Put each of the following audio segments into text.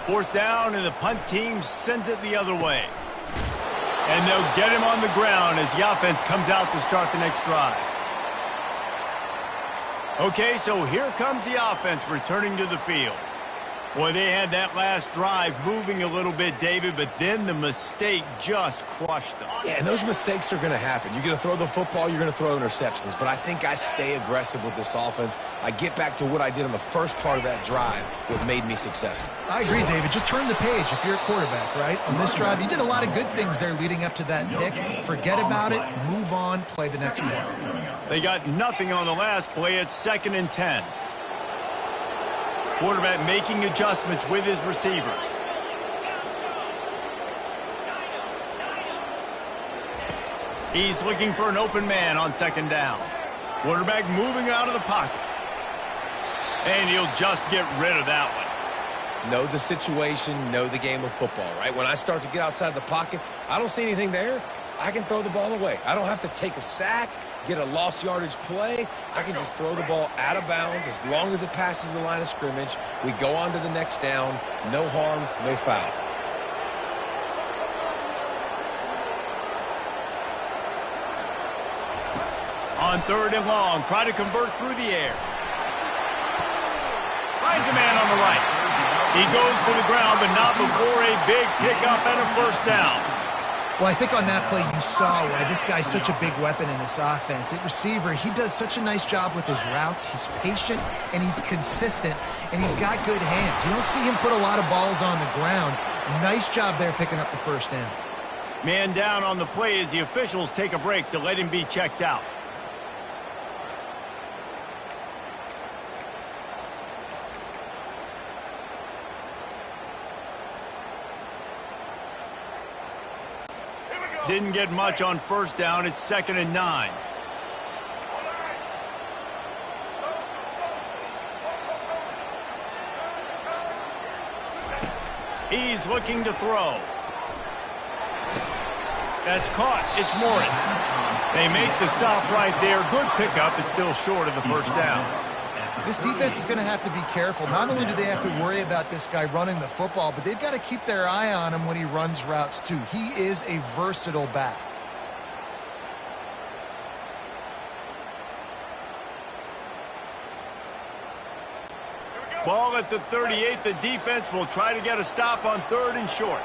4th down, and the punt team sends it the other way. And they'll get him on the ground as the offense comes out to start the next drive. Okay, so here comes the offense returning to the field. Boy, they had that last drive moving a little bit, David, but then the mistake just crushed them. Yeah, and those mistakes are going to happen. You're going to throw the football, you're going to throw interceptions. But I think I stay aggressive with this offense. I get back to what I did on the first part of that drive that made me successful. I agree, David. Just turn the page if you're a quarterback, right? On this drive, you did a lot of good things there leading up to that pick. Forget about it, move on, play the next play. They got nothing on the last play. It's 2nd and 10. Quarterback making adjustments with his receivers. He's looking for an open man on 2nd down. Quarterback moving out of the pocket. And he'll just get rid of that one. Know the situation, know the game of football, right? When I start to get outside the pocket, I don't see anything there. I can throw the ball away. I don't have to take a sack, get a lost yardage play. I can just throw the ball out of bounds as long as it passes the line of scrimmage. We go on to the next down. No harm, no foul. On 3rd and long, try to convert through the air. Finds a man on the right. He goes to the ground, but not before a big pickup and a 1st down. Well, I think on that play you saw why this guy's such a big weapon in this offense. At receiver, he does such a nice job with his routes. He's patient, and he's consistent, and he's got good hands. You don't see him put a lot of balls on the ground. Nice job there picking up the 1st down. Man down on the play as the officials take a break to let him be checked out. Didn't get much on 1st down. It's 2nd and 9. He's looking to throw. That's caught. It's Morris. They make the stop right there. Good pickup. It's still short of the 1st down. This defense is going to have to be careful. Not only do they have to worry about this guy running the football, but they've got to keep their eye on him when he runs routes too. He is a versatile back. Ball at the 38. The defense will try to get a stop on 3rd and short.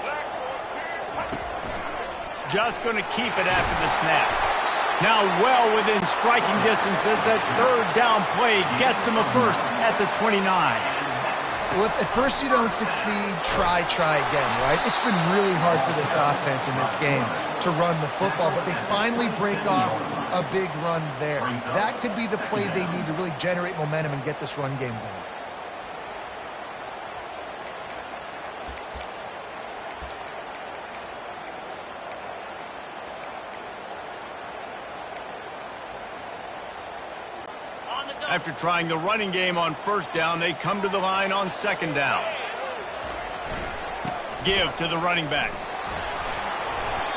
Just going to keep it after the snap. Now well within striking distance as that 3rd down play gets him a 1st at the 29. Well, if at first you don't succeed, try again, right? It's been really hard for this offense in this game to run the football, but they finally break off a big run there. That could be the play they need to really generate momentum and get this run game going. After trying the running game on 1st down, they come to the line on 2nd down. Give to the running back.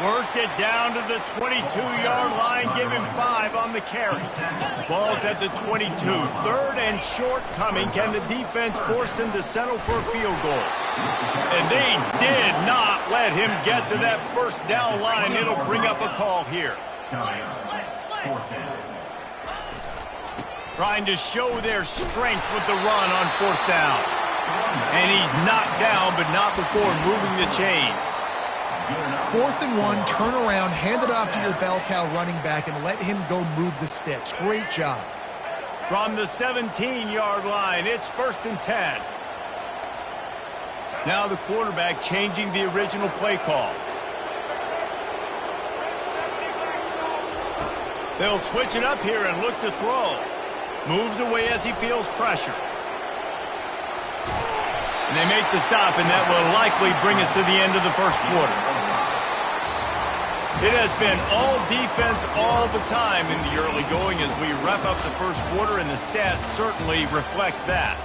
Worked it down to the 22-yard line. Give him 5 on the carry. Ball's at the 22. 3rd and short coming. Can the defense force him to settle for a field goal? And they did not let him get to that 1st down line. It'll bring up a call here. Trying to show their strength with the run on 4th down. And he's knocked down, but not before moving the chains. 4th and 1, turn around, hand it off to your bell cow running back, and let him go move the sticks. Great job. From the 17-yard line, it's 1st and 10. Now the quarterback changing the original play call. They'll switch it up here and look to throw. Moves away as he feels pressure. And they make the stop, and that will likely bring us to the end of the 1st quarter. It has been all defense all the time in the early going as we wrap up the 1st quarter, and the stats certainly reflect that.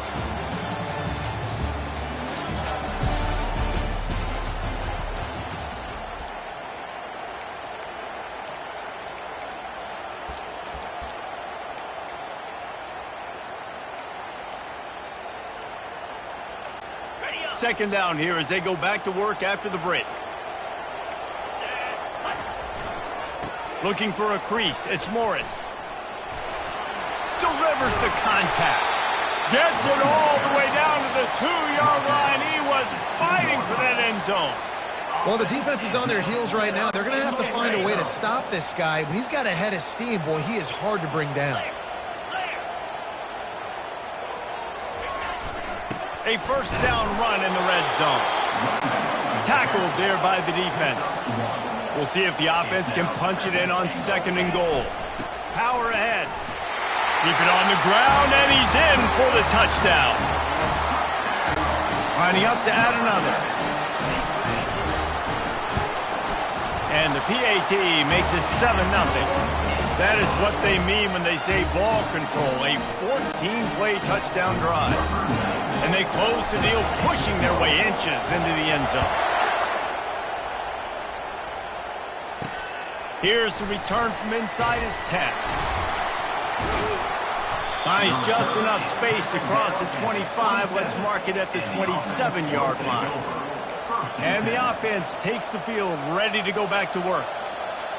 second down here as they go back to work after the break. Looking for a crease. It's Morris. Delivers the contact. Gets it all the way down to the 2-yard line. He was fighting for that end zone. Well, the defense is on their heels right now. They're going to have to find a way to stop this guy. When he's got a head of steam, boy, he is hard to bring down. A first down run in the red zone. Tackled there by the defense. We'll see if the offense can punch it in on 2nd and goal. Power ahead. Keep it on the ground, and he's in for the touchdown. Lining up to add another. And the PAT makes it 7-0. That is what they mean when they say ball control. A 14-play touchdown drive. And they close the deal, pushing their way inches into the end zone. Here's the return from inside his 10. Finds just enough space to cross the 25. Let's mark it at the 27-yard line. And the offense takes the field, ready to go back to work.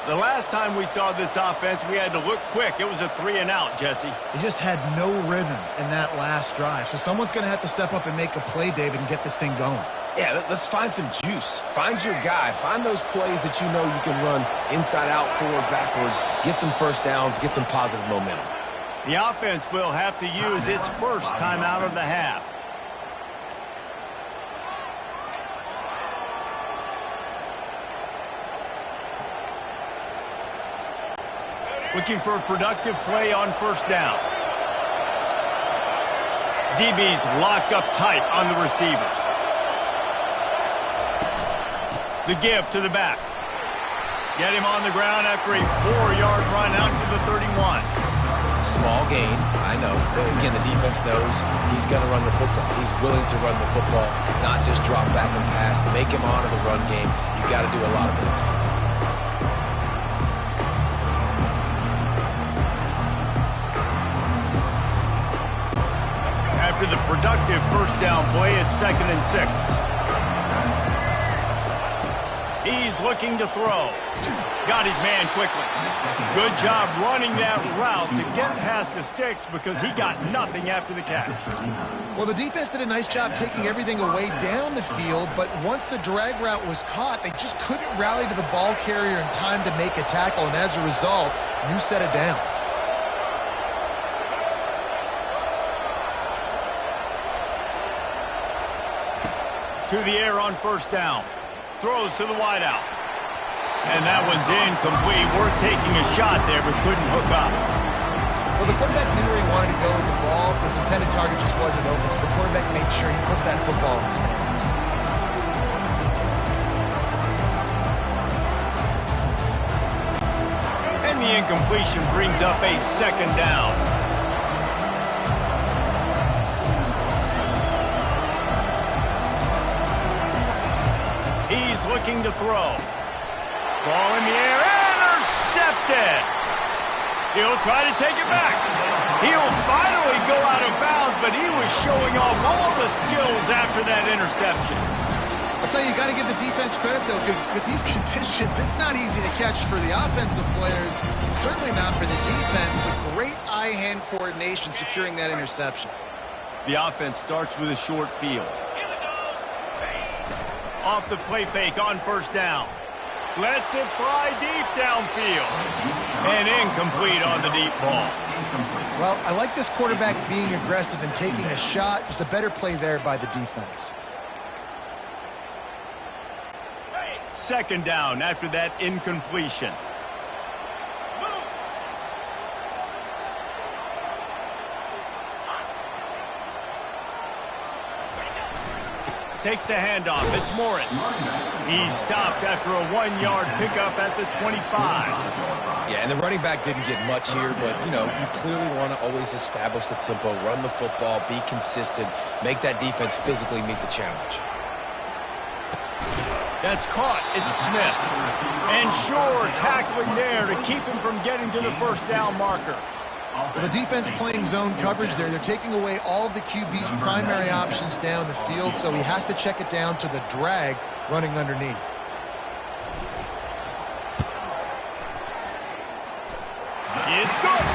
The last time we saw this offense, we had to look quick. It was a 3-and-out, Jesse. He just had no rhythm in that last drive. So someone's going to have to step up and make a play, David, and get this thing going. Yeah, let's find some juice. Find your guy. Find those plays that you know you can run inside out, forward, backwards. Get some first downs. Get some positive momentum. The offense will have to use its first timeout of the half. Looking for a productive play on first down. DB's locked up tight on the receivers. The give to the back. Get him on the ground after a 4-yard run out to the 31. Small gain, I know. But again, the defense knows he's going to run the football. He's willing to run the football, not just drop back and pass. Make him honor the run game. You got to do a lot of this. After the productive first down play, it's 2nd and 6. He's looking to throw. Got his man quickly. Good job running that route to get past the sticks because he got nothing after the catch. Well, the defense did a nice job taking everything away down the field, but once the drag route was caught, they just couldn't rally to the ball carrier in time to make a tackle, and as a result, new set of downs. To the air on first down. Throws to the wideout. And that one's incomplete. Worth taking a shot there, but couldn't hook up. Well, the quarterback knew where he wanted to go with the ball. His intended target just wasn't open, so the quarterback made sure he put that football in the stands. And the incompletion brings up a 2nd down. He's looking to throw. Ball in the air, intercepted. He'll try to take it back. He'll finally go out of bounds, but he was showing off all the skills after that interception. I'll tell you, you got to give the defense credit, though, because with these conditions, it's not easy to catch for the offensive players, certainly not for the defense, but great eye-hand coordination securing that interception. The offense starts with a short field. Off the play fake on first down. Lets it fly deep downfield. And incomplete on the deep ball. Well, I like this quarterback being aggressive and taking a shot. Just a better play there by the defense. 2nd down after that incompletion. Takes the handoff. It's Morris. He's stopped after a 1-yard pickup at the 25. Yeah, and the running back didn't get much here, but, you know, you clearly want to always establish the tempo, run the football, be consistent, make that defense physically meet the challenge. That's caught. It's Smith. And Shore tackling there to keep him from getting to the first down marker. Well, the defense playing zone coverage there. They're taking away all of the QB's primary options down the field, so he has to check it down to the drag running underneath. It's good.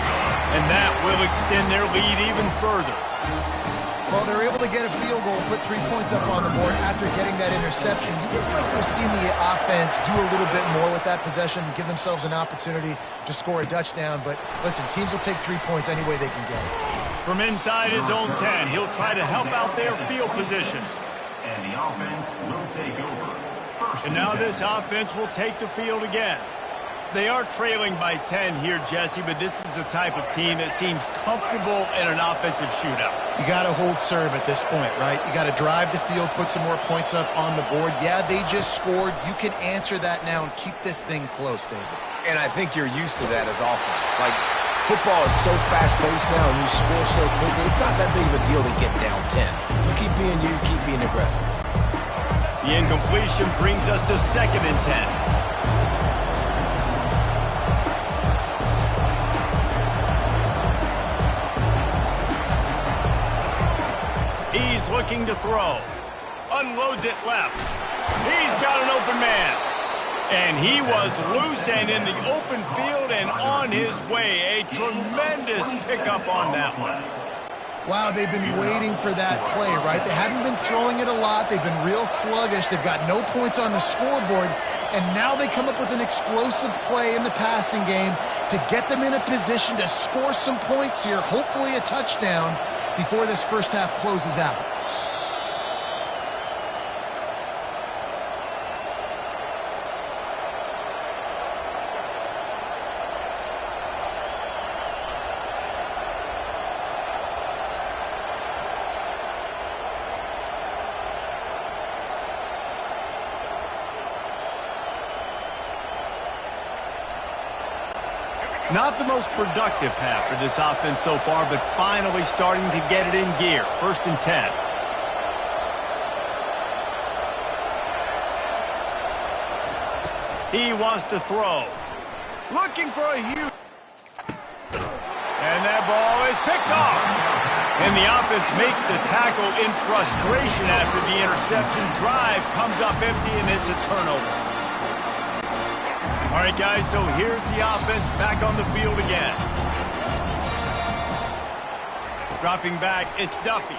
And that will extend their lead even further. Well, they're able to get a field goal, put 3 points up on the board after getting that interception. You would like to have seen the offense do a little bit more with that possession and give themselves an opportunity to score a touchdown. But listen, teams will take 3 points any way they can get it. From inside his own 10, he'll try to help out their field positions. And the offense will take over. And now this offense will take the field again. They are trailing by 10 here, Jesse, but this is the type of team that seems comfortable in an offensive shootout. You got to hold serve at this point, right? You got to drive the field, put some more points up on the board. Yeah, they just scored. You can answer that now and keep this thing close, David. And I think you're used to that as offense. Like, football is so fast-paced now, and you score so quickly. It's not that big of a deal to get down 10. You keep being aggressive. The incompletion brings us to 2nd and 10. He's looking to throw. Unloads it left. He's got an open man. And he was loose and in the open field and on his way. A tremendous pickup on that one. Wow, they've been waiting for that play, right? They haven't been throwing it a lot. They've been real sluggish. They've got no points on the scoreboard. And now they come up with an explosive play in the passing game to get them in a position to score some points here, hopefully a touchdown, before this first half closes out. Not the most productive half for this offense so far, but finally starting to get it in gear. 1st and 10. He wants to throw. Looking for a huge... And that ball is picked off. And the offense makes the tackle in frustration after the interception. Drive comes up empty, and it's a turnover. All right, guys, so here's the offense back on the field again. Dropping back, it's Duffy.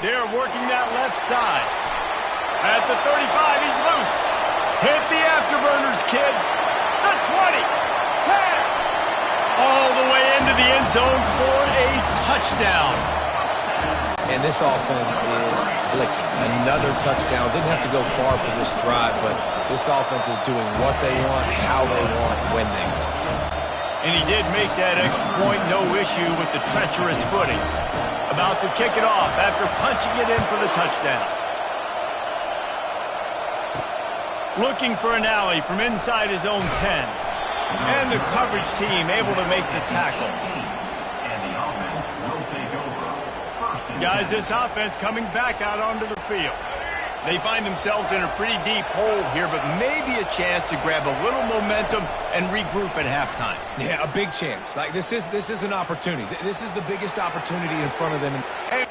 They're working that left side. At the 35, he's loose. Hit the afterburners, kid. The 20, 10. All the way into the end zone for a touchdown. And this offense is clicking. Another touchdown. Didn't have to go far for this drive, but this offense is doing what they want, how they want, when they want. And he did make that extra point, no issue with the treacherous footing. About to kick it off after punching it in for the touchdown. Looking for an alley from inside his own 10. And the coverage team able to make the tackle. Guys, this offense coming back out onto the field. They find themselves in a pretty deep hole here, but maybe a chance to grab a little momentum and regroup at halftime. Yeah, a big chance. Like, this is an opportunity. This is the biggest opportunity in front of them. And